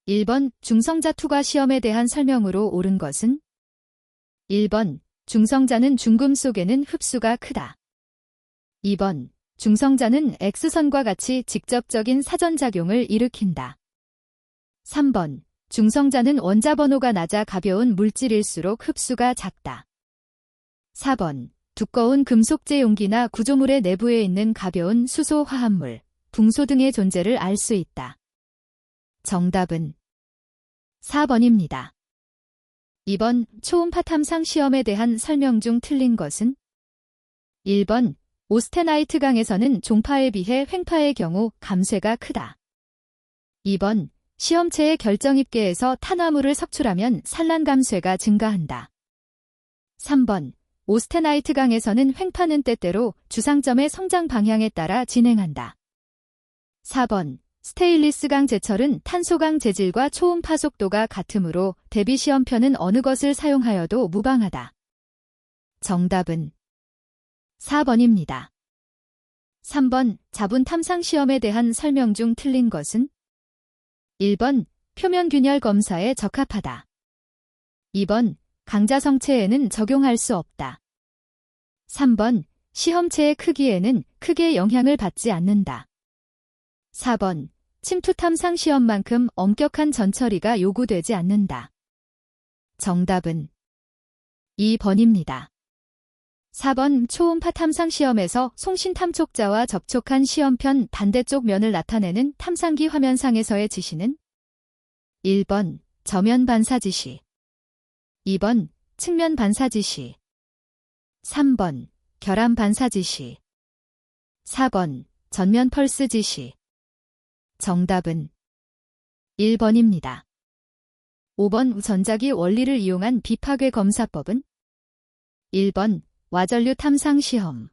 1번 중성자 투과 시험에 대한 설명으로 옳은 것은? 1번 중성자는 중금 속에는 흡수가 크다. 2번 중성자는 X선과 같이 직접적인 사전작용을 일으킨다. 3번 중성자는 원자 번호가 낮아 가벼운 물질일수록 흡수가 작다. 4번 두꺼운 금속재 용기나 구조물의 내부에 있는 가벼운 수소 화합물, 붕소 등의 존재를 알 수 있다. 정답은 4번입니다. 2번 초음파 탐상 시험에 대한 설명 중 틀린 것은? 1번 오스테나이트 강에서는 종파에 비해 횡파의 경우 감쇄가 크다. 2번 시험체의 결정입계에서 탄화물을 섭출하면 산란 감쇄가 증가한다. 3번 오스테나이트 강에서는 횡파는 때때로 주상점의 성장 방향에 따라 진행한다. 4번 스테인리스 강 제철은 탄소강 재질과 초음파 속도가 같으므로 대비 시험편은 어느 것을 사용하여도 무방하다. 정답은 4번입니다. 3번 자분 탐상 시험에 대한 설명 중 틀린 것은? 1번 표면 균열 검사에 적합하다. 2번 강자 성체에는 적용할 수 없다. 3번 시험체의 크기에는 크게 영향을 받지 않는다. 4번 침투 탐상 시험만큼 엄격한 전처리가 요구되지 않는다. 정답은 2번입니다. 4번 초음파 탐상 시험에서 송신 탐촉자와 접촉한 시험편 반대쪽 면을 나타내는 탐상기 화면상에서의 지시는? 1번 저면 반사 지시, 2번 측면 반사 지시, 3번 결함 반사 지시, 4번 전면 펄스 지시. 정답은 1번입니다. 5번 전자기 원리를 이용한 비파괴 검사법은? 1번 와전류 탐상 시험,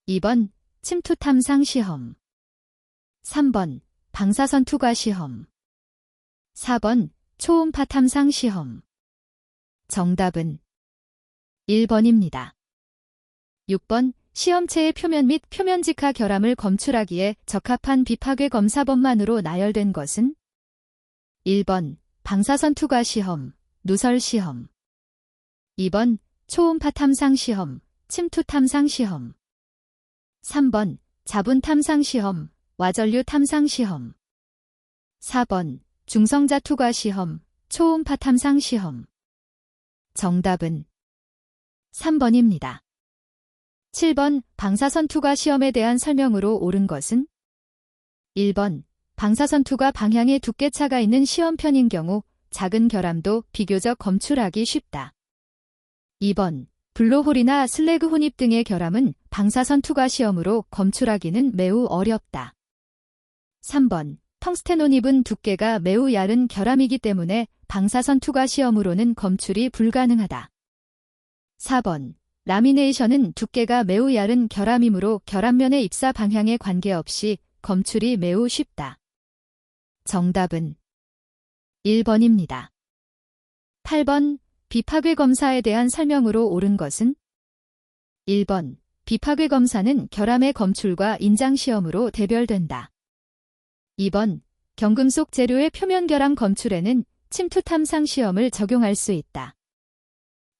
2번 침투 탐상 시험, 3번 방사선 투과 시험, 4번 초음파 탐상 시험. 정답은 1번입니다. 6번 시험체의 표면 및 표면직하 결함을 검출하기에 적합한 비파괴 검사법만으로 나열된 것은? 1번 방사선 투과 시험, 누설 시험, 2번 초음파 탐상 시험, 침투 탐상 시험, 3번 자분 탐상 시험, 와전류 탐상 시험, 4번 중성자 투과 시험, 초음파 탐상 시험. 정답은 3번입니다. 7번 방사선 투과 시험에 대한 설명으로 옳은 것은? 1번 방사선 투과 방향에 두께 차가 있는 시험편인 경우 작은 결함도 비교적 검출하기 쉽다. 2번 블로홀이나 슬래그 혼입 등의 결함은 방사선 투과 시험으로 검출하기는 매우 어렵다. 3번 텅스텐 혼입은 두께가 매우 얇은 결함이기 때문에 방사선 투과 시험으로는 검출이 불가능하다. 4번 라미네이션은 두께가 매우 얇은 결함이므로 결함면의 입사 방향에 관계없이 검출이 매우 쉽다. 정답은 1번입니다. 8번 비파괴 검사에 대한 설명으로 옳은 것은? 1번 비파괴 검사는 결함의 검출과 인장 시험으로 대별된다. 2번 경금속 재료의 표면 결함 검출에는 침투 탐상 시험을 적용할 수 있다.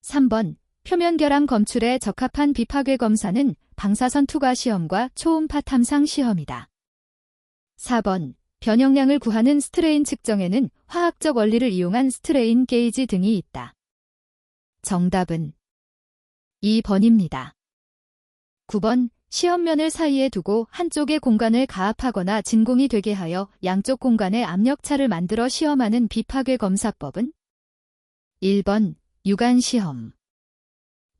3번 표면 결함 검출에 적합한 비파괴 검사는 방사선 투과 시험과 초음파 탐상 시험이다. 4번 변형량을 구하는 스트레인 측정에는 화학적 원리를 이용한 스트레인 게이지 등이 있다. 정답은 2번입니다. 9번 시험면을 사이에 두고 한쪽의 공간을 가압하거나 진공이 되게 하여 양쪽 공간에 압력차를 만들어 시험하는 비파괴 검사법은? 1번 유관 시험,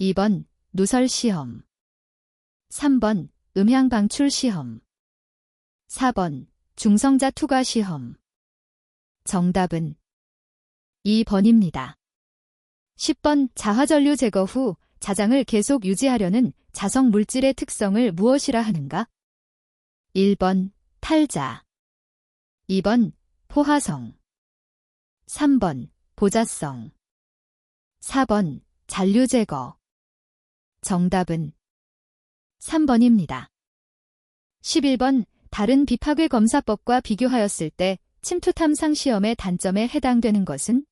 2번 누설 시험, 3번 음향 방출 시험, 4번 중성자 투과 시험. 정답은 2번입니다. 10번 자화전류 제거 후 자장을 계속 유지하려는 자성 물질의 특성을 무엇이라 하는가? 1번 탈자, 2번 포화성, 3번 보자성, 4번 잔류 제거. 정답은 3번입니다. 11번 다른 비파괴 검사법과 비교하였을 때 침투 탐상 시험의 단점에 해당되는 것은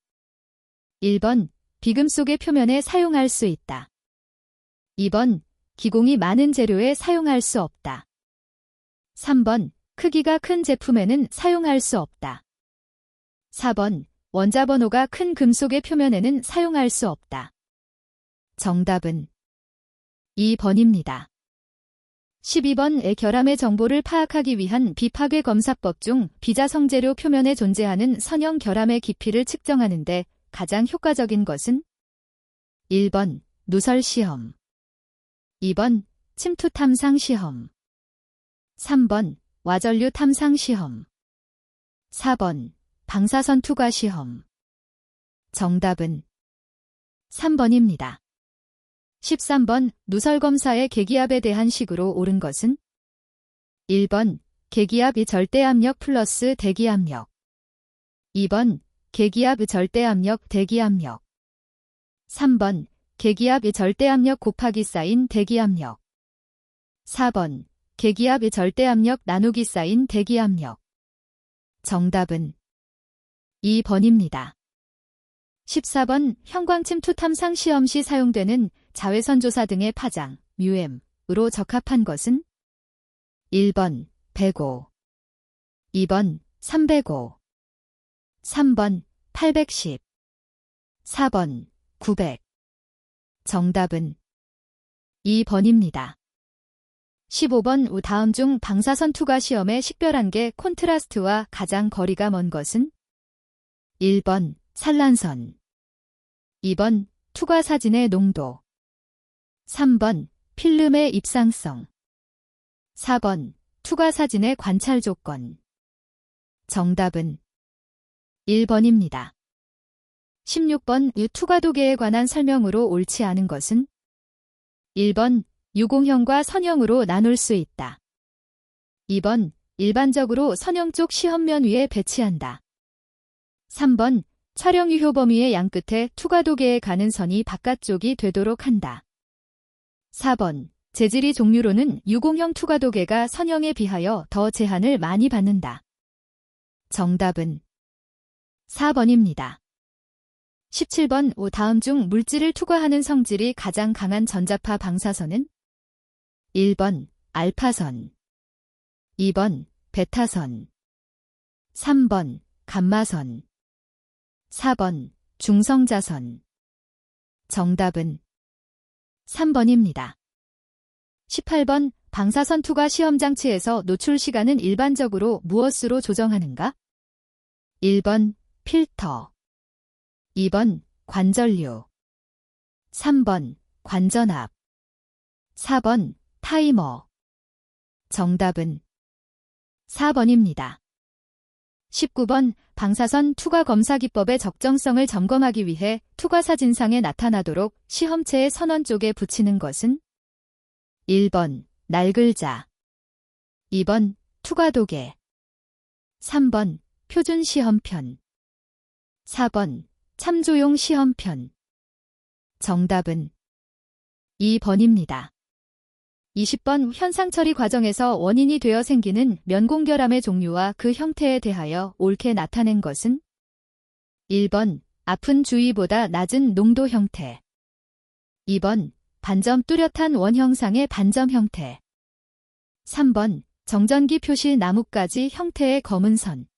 1번 비금 속의 표면에 사용할 수 있다. 2번 기공이 많은 재료에 사용할 수 없다. 3번 크기가 큰 제품에는 사용할 수 없다. 4번 원자 번호가 큰 금속의 표면에는 사용할 수 없다. 정답은 2번입니다. 12번의 결함의 정보를 파악하기 위한 비파괴 검사법 중 비자성 재료 표면에 존재하는 선형 결함의 깊이를 측정하는 데 가장 효과적인 것은 1번 누설 시험, 2번 침투 탐상 시험, 3번 와전류 탐상 시험, 4번 방사선 투과 시험. 정답은 3번입니다. 13번 누설 검사의 계기압에 대한 식으로 옳은 것은 1번 계기압이 절대압력 플러스 대기압력, 2번 계기압의 절대압력 대기압력, 3번 계기압의 절대압력 곱하기 쌓인 대기압력, 4번 계기압의 절대압력 나누기 쌓인 대기압력. 정답은 2번입니다. 14번 형광침투 탐상 시험 시 사용되는 자외선 조사 등의 파장, μm으로 적합한 것은 1번 105, 2번 305, 3번 810, 4번 900. 정답은 2번입니다. 15번 우 다음 중 방사선 투과 시험의 식별한 게 콘트라스트와 가장 거리가 먼 것은 1번 산란선, 2번 투과 사진의 농도, 3번 필름의 입상성, 4번 투과 사진의 관찰 조건. 정답은 1번입니다. 16번 투과도계에 관한 설명으로 옳지 않은 것은 1번 유공형과 선형으로 나눌 수 있다. 2번 일반적으로 선형 쪽 시험면 위에 배치한다. 3번 촬영 유효 범위의 양끝에 투과도계에 가는 선이 바깥쪽이 되도록 한다. 4번 재질이 종류로는 유공형 투과도계가 선형에 비하여 더 제한을 많이 받는다. 정답은 4번입니다. 17번 오 다음 중 물질을 투과하는 성질이 가장 강한 전자파 방사선은 1번 알파선, 2번 베타선, 3번 감마선, 4번 중성자선. 정답은 3번입니다. 18번 방사선 투과 시험 장치에서 노출 시간은 일반적으로 무엇으로 조정하는가? 1번 필터, 2번 관전류, 3번 관전압, 4번 타이머. 정답은 4번입니다. 19번 방사선 투과 검사 기법의 적정성을 점검하기 위해 투과 사진상에 나타나도록 시험체의 선원 쪽에 붙이는 것은 1번 날글자, 2번 투과도계, 3번 표준 시험편, 4번 참조용 시험편. 정답은 2번입니다. 20번 현상 처리 과정에서 원인이 되어 생기는 면공결함의 종류와 그 형태에 대하여 옳게 나타낸 것은 1번 아픈 주위보다 낮은 농도 형태, 2번 반점 뚜렷한 원형상의 반점 형태, 3번 정전기 표시 나뭇가지 형태의 검은 선,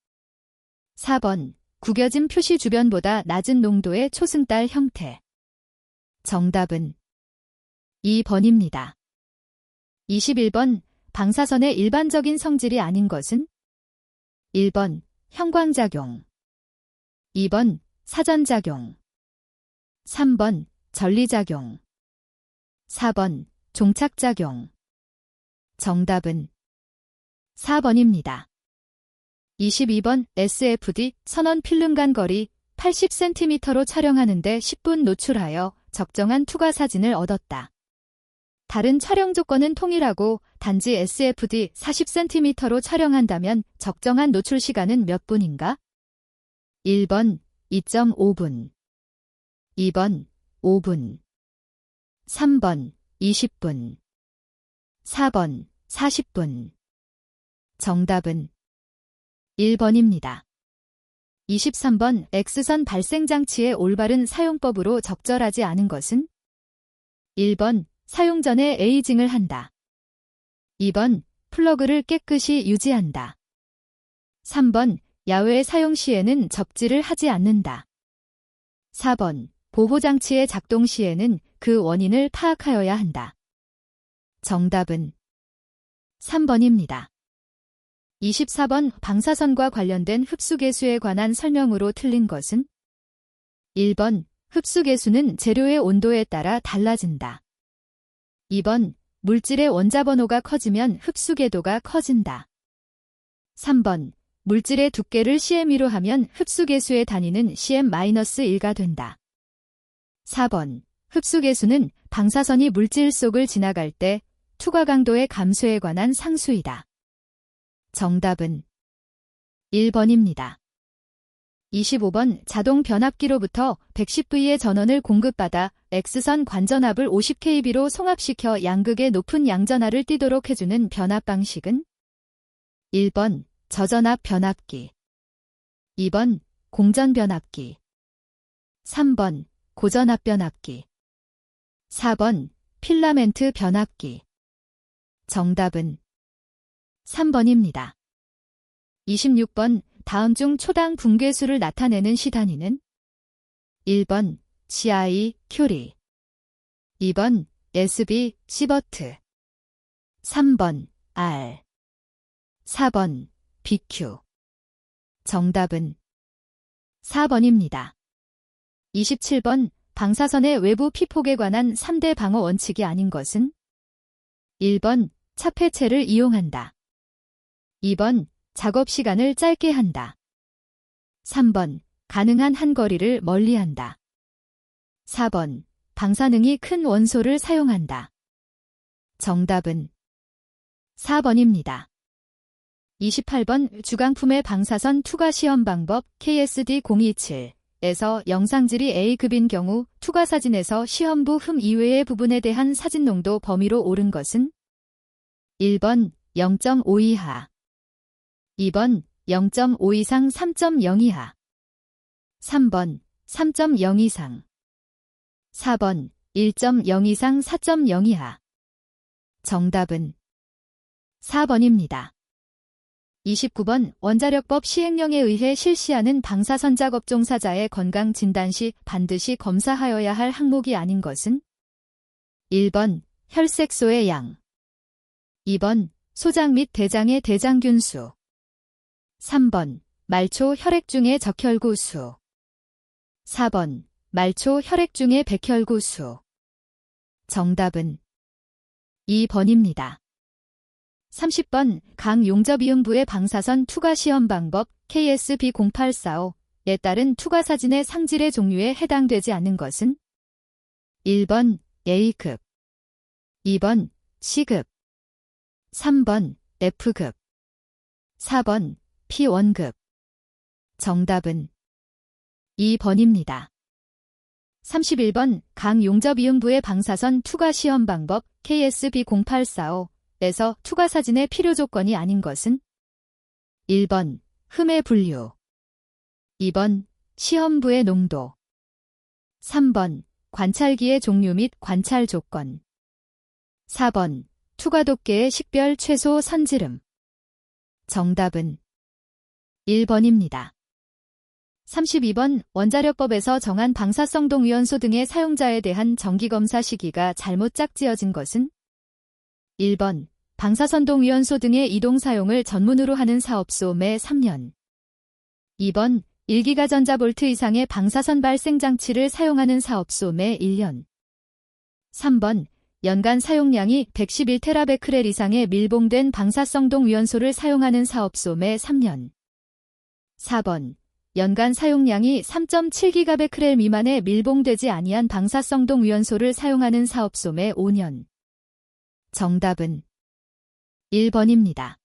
4번 구겨진 표시 주변보다 낮은 농도의 초승달 형태. 정답은 2번입니다. 21번 방사선의 일반적인 성질이 아닌 것은 1번 형광작용, 2번 사전작용, 3번 전리작용, 4번 종착작용. 정답은 4번입니다. 22번 SFD 선원 필름 간 거리 80cm로 촬영하는데 10분 노출하여 적정한 투과 사진을 얻었다. 다른 촬영 조건은 통일하고 단지 SFD 40cm로 촬영한다면 적정한 노출 시간은 몇 분인가? 1번 2.5분, 2번 5분, 3번 20분, 4번 40분. 정답은 1번입니다. 23번 X선 발생장치의 올바른 사용법으로 적절하지 않은 것은? 1번 사용 전에 에이징을 한다. 2번 플러그를 깨끗이 유지한다. 3번 야외 사용 시에는 접지를 하지 않는다. 4번 보호장치의 작동 시에는 그 원인을 파악하여야 한다. 정답은 3번입니다. 24번 방사선과 관련된 흡수계수에 관한 설명으로 틀린 것은? 1번 흡수계수는 재료의 온도에 따라 달라진다. 2번 물질의 원자번호가 커지면 흡수궤도가 커진다. 3번 물질의 두께를 cm으로 하면 흡수계수의 단위는 cm-1가 된다. 4번 흡수계수는 방사선이 물질 속을 지나갈 때 투과 강도의 감소에 관한 상수이다. 정답은 1번입니다. 25번 자동 변압기로부터 110V의 전원을 공급받아 X선 관전압을 50kV로 송압시켜 양극의 높은 양전하를 띠도록 해주는 변압 방식은? 1번 저전압 변압기, 2번 공전 변압기, 3번 고전압 변압기, 4번 필라멘트 변압기. 정답은 3번입니다. 26번 다음 중 초당 붕괴수를 나타내는 시단위는? 1번 CI 큐리, 2번 SB 시버트, 3번 R, 4번 BQ. 정답은 4번입니다. 27번 방사선의 외부 피폭에 관한 3대 방어 원칙이 아닌 것은? 1번 차폐체를 이용한다. 2번 작업 시간을 짧게 한다. 3번 가능한 한 거리를 멀리한다. 4번 방사능이 큰 원소를 사용한다. 정답은 4번입니다. 28번 주강품의 방사선 투과 시험 방법 KSD-027에서 영상질이 A급인 경우 투과 사진에서 시험부 흠 이외의 부분에 대한 사진 농도 범위로 옳은 것은? 1번 0.5 이하, 2번 0.5 이상 3.0 이하, 3번 3.0 이상, 4번 1.0 이상 4.0 이하. 정답은 4번입니다. 29번 원자력법 시행령에 의해 실시하는 방사선 작업 종사자의 건강 진단 시 반드시 검사하여야 할 항목이 아닌 것은? 1번 혈색소의 양, 2번 소장 및 대장의 대장균 수, 3번 말초 혈액 중의 적혈구 수, 4번 말초 혈액 중의 백혈구 수. 정답은 2번입니다. 30번 강용접이음부의 방사선 투과 시험 방법 KSB-0845에 따른 투과 사진의 상질의 종류에 해당되지 않는 것은? 1번 A급, 2번 C급, 3번 F급, 4번 P1급. 정답은 2번입니다. 31번 강용접이음부의 방사선 투과 시험 방법 KSB-0845에서 투과 사진의 필요 조건이 아닌 것은? 1번 흠의 분류, 2번 시험부의 농도, 3번 관찰기의 종류 및 관찰 조건, 4번 투과 독계의 식별 최소 선지름. 정답은 1번입니다. 32번 원자력법에서 정한 방사성동위원소 등의 사용자에 대한 정기검사 시기가 잘못 짝지어진 것은? 1번 방사선동위원소 등의 이동 사용을 전문으로 하는 사업소 매 3년, 2번 1기가전자볼트 이상의 방사선 발생 장치를 사용하는 사업소 매 1년, 3번 연간 사용량이 111테라베크렐 이상의 밀봉된 방사성동위원소를 사용하는 사업소 매 3년, 4번 연간 사용량이 3.7기가베크렐 미만의 밀봉되지 아니한 방사성동위원소를 사용하는 사업소 매 5년. 정답은 1번입니다.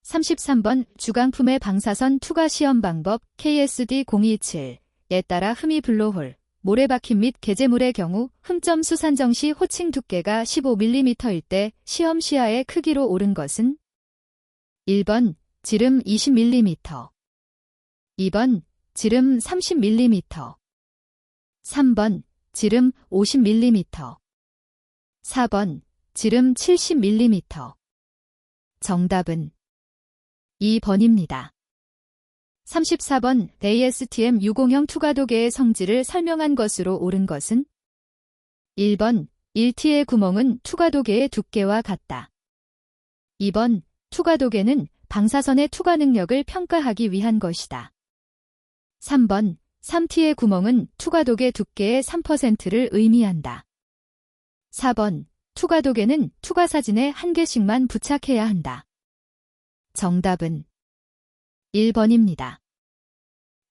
33번 주강품의 방사선 투과 시험 방법 KSD-027에 따라 흠이 블로홀, 모래박힘 및 게재물의 경우 흠점 수산정 시 호칭 두께가 15mm일 때 시험 시야의 크기로 옳은 것은? 1번 지름 20mm, 2번 지름 30mm 3번 지름 50mm 4번 지름 70mm 정답은 2번입니다. 34번 ASTM 유공형 투과도개의 성질을 설명한 것으로 옳은 것은 1번 1T의 구멍은 투과도개의 두께와 같다. 2번 투과도개는 방사선의 투과 능력을 평가하기 위한 것이다. 3번 3T의 구멍은 투과도개 두께의 3%를 의미한다. 4번 투과도개는 투과사진에 한 개씩만 부착해야 한다. 정답은 1번입니다.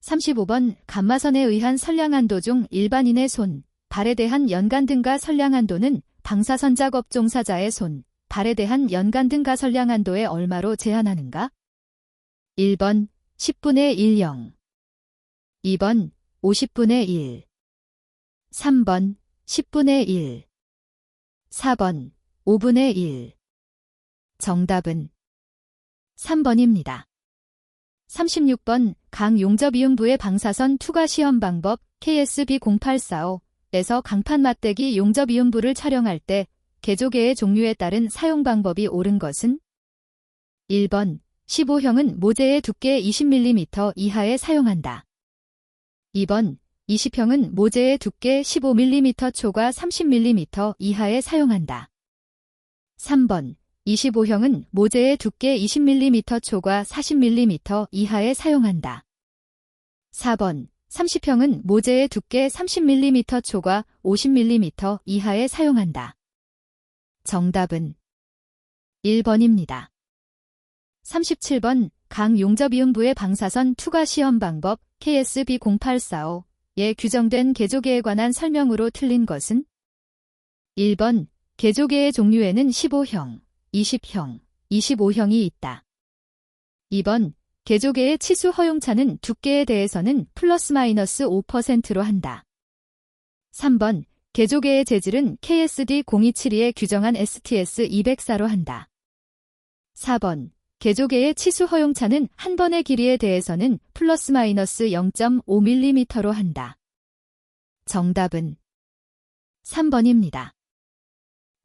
35번 감마선에 의한 선량한도 중 일반인의 손, 발에 대한 연간등가 선량한도는 방사선작 업종사자의 손, 발에 대한 연간등가 선량한도에 얼마로 제한하는가? 1번 10분의 1영 2번 50분의 1 3번 10분의 1 4번 5분의 1 정답은 3번입니다. 36번 강용접이음부의 방사선 투과 시험 방법 KSB0845에서 강판 맞대기 용접이음부를 촬영할 때 개조개의 종류에 따른 사용 방법이 옳은 것은 1번 15형은 모재의 두께 20mm 이하에 사용한다. 2번 20형은 모재의 두께 15mm 초과 30mm 이하에 사용한다. 3번 25형은 모재의 두께 20mm 초과 40mm 이하에 사용한다. 4번 30형은 모재의 두께 30mm 초과 50mm 이하에 사용한다. 정답은 1번입니다. 37번 강용접이음부의 방사선 투과 시험 방법 KSB0845에 규정된 개조개에 관한 설명으로 틀린 것은 1번 개조개의 종류에는 15형, 20형, 25형이 있다. 2번 개조개의 치수 허용차는 두께에 대해서는 플러스 마이너스 5%로 한다. 3번 개조개의 재질은 KSD0272에 규정한 STS204로 한다. 4번 개조개의 치수 허용차는 한 번의 길이에 대해서는 플러스 마이너스 0.5mm로 한다. 정답은 3번입니다.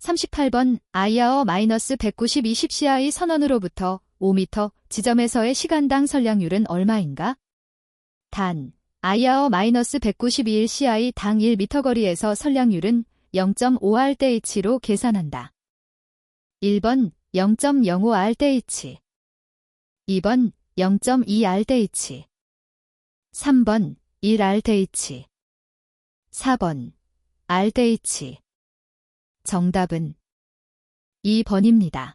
38번 IR-192 10CI 선원으로부터 5m 지점에서의 시간당 선량률은 얼마인가? 단 IR-192 CI 당 1m 거리에서 선량률은 0.5RDH로 계산한다. 1번 0.05RDH 2번 0.2RDH 3번 1RDH 4번 RDH 정답은 2번입니다.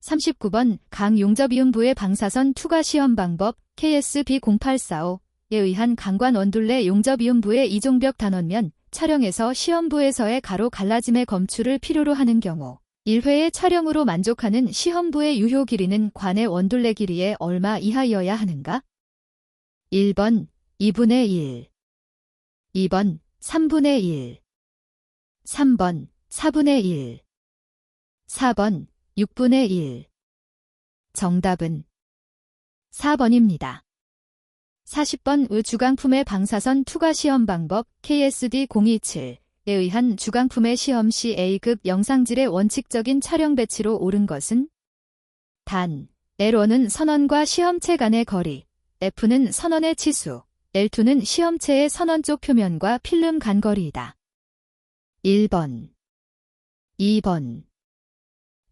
39번 강용접이음부의 방사선 투과 시험 방법 KSB0845에 의한 강관 원둘레 용접이음부의 이종벽 단원면 촬영에서 시험부에서의 가로 갈라짐의 검출을 필요로 하는 경우 1회의 촬영으로 만족하는 시험부의 유효 길이는 관의 원둘레 길이의 얼마 이하여야 하는가? 1번 2분의 1 2번 3분의 1 3번 4분의 1 4번 6분의 1 정답은 4번입니다. 40번 주강품의 방사선 투과 시험 방법 KSD027에 의한 주강품의 시험 시 A급 영상질의 원칙적인 촬영 배치로 옳은 것은 단 L1은 선원과 시험체 간의 거리, F는 선원의 치수, L2는 시험체의 선원 쪽 표면과 필름 간 거리이다. 1번 2번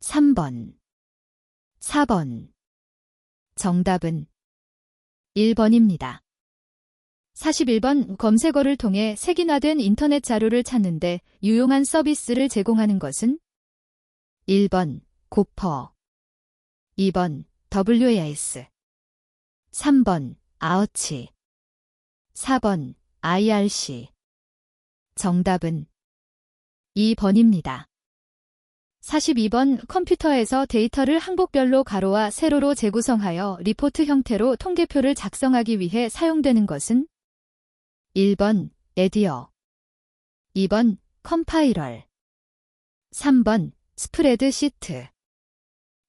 3번 4번 정답은 1번입니다. 41번 검색어를 통해 색인화된 인터넷 자료를 찾는데 유용한 서비스를 제공하는 것은 1번 고퍼 2번 WAS 3번 아어치 4번 IRC 정답은 2번입니다. 42번 컴퓨터에서 데이터를 항목별로 가로와 세로로 재구성하여 리포트 형태로 통계표를 작성하기 위해 사용되는 것은 1번 에디어 2번 컴파일러 3번 스프레드시트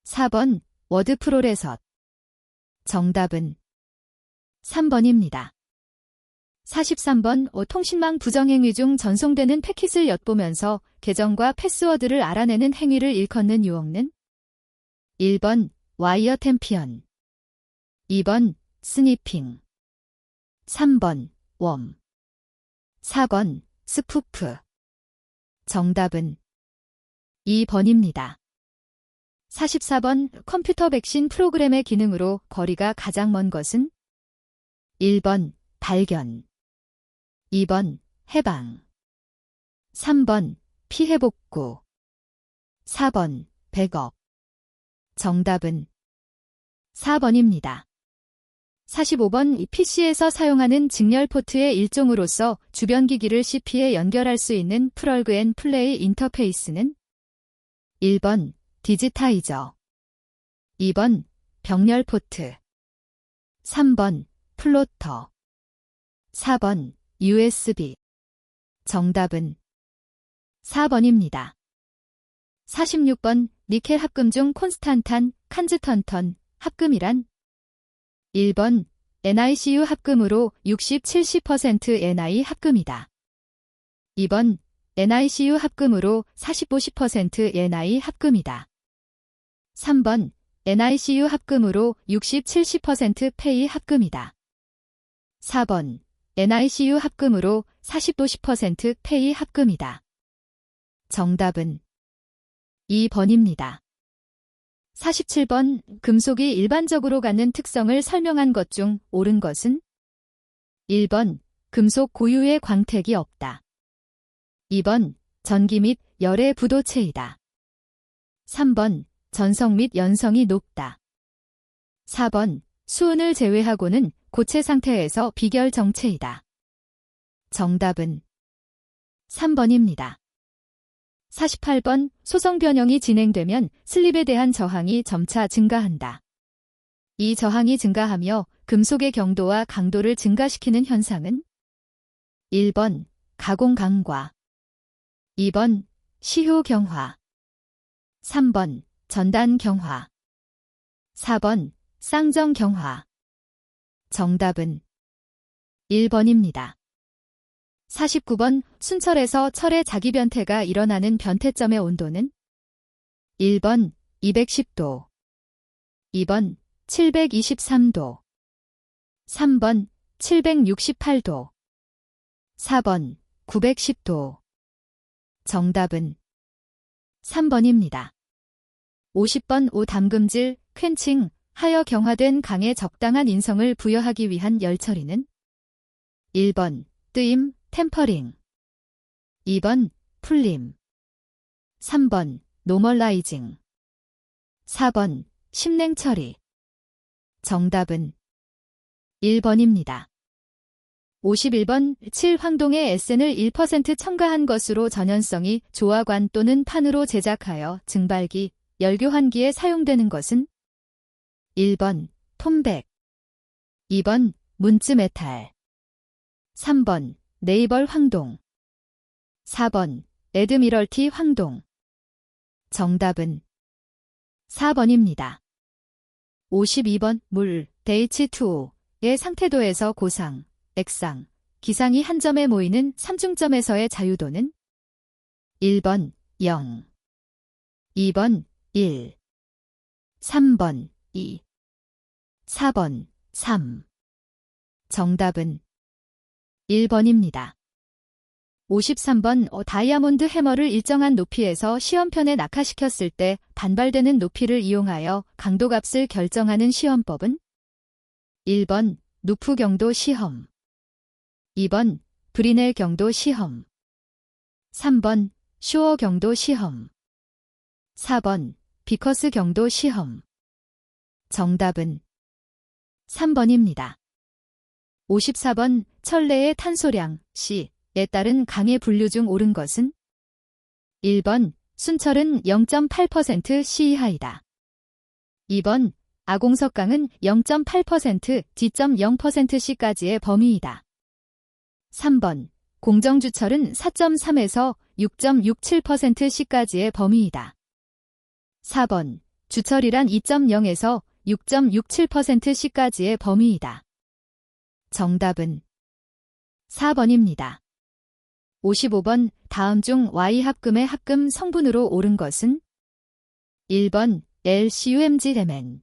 4번 워드 프로레서 정답은 3번입니다. 43번 통신망 부정행위 중 전송되는 패킷을 엿보면서 계정과 패스워드를 알아내는 행위를 일컫는 유형은 1번 와이어 템피언, 2번 스니핑, 3번 웜, 4번 스푸프. 정답은 2번입니다. 44번 컴퓨터 백신 프로그램의 기능으로 거리가 가장 먼 것은 1번 발견, 2번 해방, 3번 피해 복구, 4번 백업. 정답은 4번입니다. 45번 PC에서 사용하는 직렬 포트의 일종으로서 주변 기기를 CP에 연결할 수 있는 플러그 앤 플레이 인터페이스는 1번 디지타이저, 2번 병렬 포트, 3번 플로터, 4번 USB. 정답은 4번입니다. 46번 니켈 합금 중 콘스탄탄, 칸즈턴턴 합금이란 1번 NiCu 합금으로 60-70% Ni 합금이다. 2번 NiCu 합금으로 40-50% Ni 합금이다. 3번 NiCu 합금으로 60-70% 페이 합금이다. 4번 NiCu 합금으로 40-50% 페이 합금이다. 정답은 2번입니다. 47번 금속이 일반적으로 갖는 특성을 설명한 것 중 옳은 것은 1번 금속 고유의 광택이 없다. 2번 전기 및 열의 부도체이다. 3번 전성 및 연성이 높다. 4번 수은을 제외하고는 고체 상태에서 비결 정체이다. 정답은 3번입니다. 48번 소성 변형이 진행되면 슬립에 대한 저항이 점차 증가한다. 이 저항이 증가하며 금속의 경도와 강도를 증가시키는 현상은 1번 가공 강화, 2번 시효 경화, 3번 전단 경화, 4번 쌍정 경화. 정답은 1번입니다. 49번 순철에서 철의 자기 변태가 일어나는 변태점의 온도는 1번 210도, 2번 723도, 3번 768도, 4번 910도. 정답은 3번입니다. 50번 오담금질, 퀸칭, 하여 경화된 강에 적당한 인성을 부여하기 위한 열처리는 1번 뜨임, 템퍼링, 2번 풀림, 3번 노멀라이징, 4번 심냉 처리. 정답은 1번입니다. 51번 7황동에 SN을 1% 첨가한 것으로 전연성이 조화관 또는 판으로 제작하여 증발기, 열교환기에 사용되는 것은 1번 톰백, 2번 문츠 메탈, 3번 네이벌 황동, 4번 에드미럴티 황동. 정답은 4번입니다. 52번 물, H2O의 상태도에서 고상, 액상, 기상이 한 점에 모이는 삼중점에서의 자유도는 1번 0, 2번 1, 3번 2, 4번 3. 정답은 1번입니다. 53번 다이아몬드 해머를 일정한 높이에서 시험편에 낙하시켰을 때 반발되는 높이를 이용하여 강도값을 결정하는 시험법은 1번 누프 경도 시험, 2번 브리넬 경도 시험, 3번 쇼어 경도 시험, 4번 비커스 경도 시험. 정답은 3번입니다. 54번 철내의 탄소량 C에 따른 강의 분류 중 옳은 것은 1번 순철은 0.8% C 이하이다. 2번 아공석강은 0.8% D.0%C까지의 범위이다. 3번 공정주철은 4.3에서 6.67%C까지의 범위이다. 4번 주철이란 2.0에서 6.67%C까지의 범위이다. 정답은 4번입니다. 55번 다음 중 Y 합금의 합금 성분으로 옳은 것은 1번 LCUMG-Mn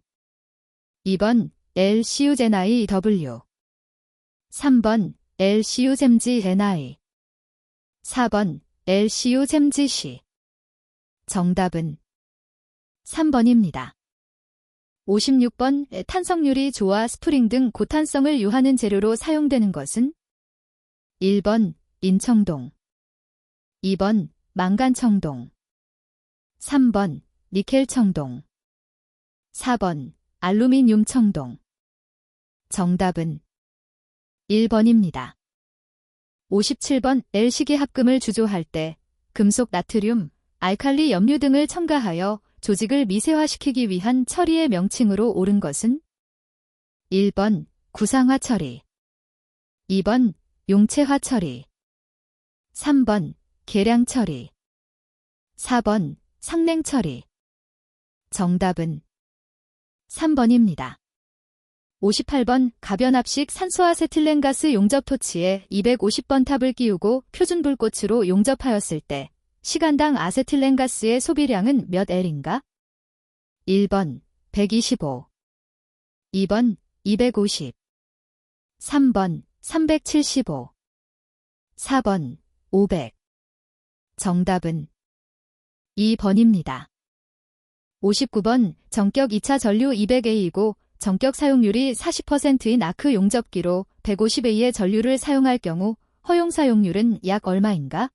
2번 LCUZNIW 3번 LCUZMG-NI 4번 LCUZMG-C 정답은 3번입니다. 56번 탄성률이 좋아 스프링 등 고탄성을 유하는 재료로 사용되는 것은 1번 인청동 2번 망간청동 3번 니켈청동 4번 알루미늄청동 정답은 1번입니다. 57번 L식의 합금을 주조할 때 금속 나트륨, 알칼리 염류 등을 첨가하여 조직을 미세화시키기 위한 처리의 명칭으로 옳은 것은 1번 구상화 처리 2번 용체화 처리 3번 계량 처리 4번 상냉 처리 정답은 3번입니다. 58번 가변압식 산소아세틸렌가스 용접 토치에 250번 탑을 끼우고 표준불꽃으로 용접하였을 때 시간당 아세틸렌가스의 소비량은 몇 L인가? 1번 125 2번 250 3번 375 4번 500 정답은 2번입니다. 59번 정격 2차 전류 200A이고 정격 사용률이 40%인 아크 용접기로 150A의 전류를 사용할 경우 허용 사용률은 약 얼마인가?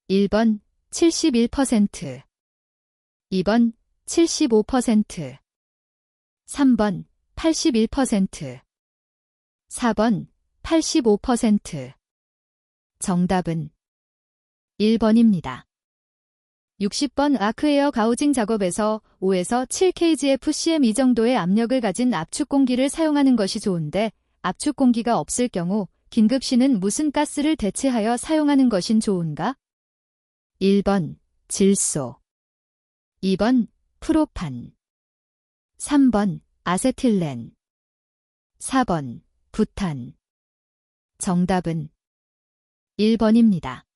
1번 71%, 2번 75%, 3번 81%, 4번 85%. 정답은 1번입니다. 60번 아크에어 가우징 작업에서 5에서 7kgfcm 이 정도의 압력을 가진 압축 공기를 사용하는 것이 좋은데 압축 공기가 없을 경우 긴급시는 무슨 가스를 대체하여 사용하는 것인 좋은가? 1번 질소 2번 프로판 3번 아세틸렌 4번 부탄 정답은 1번입니다.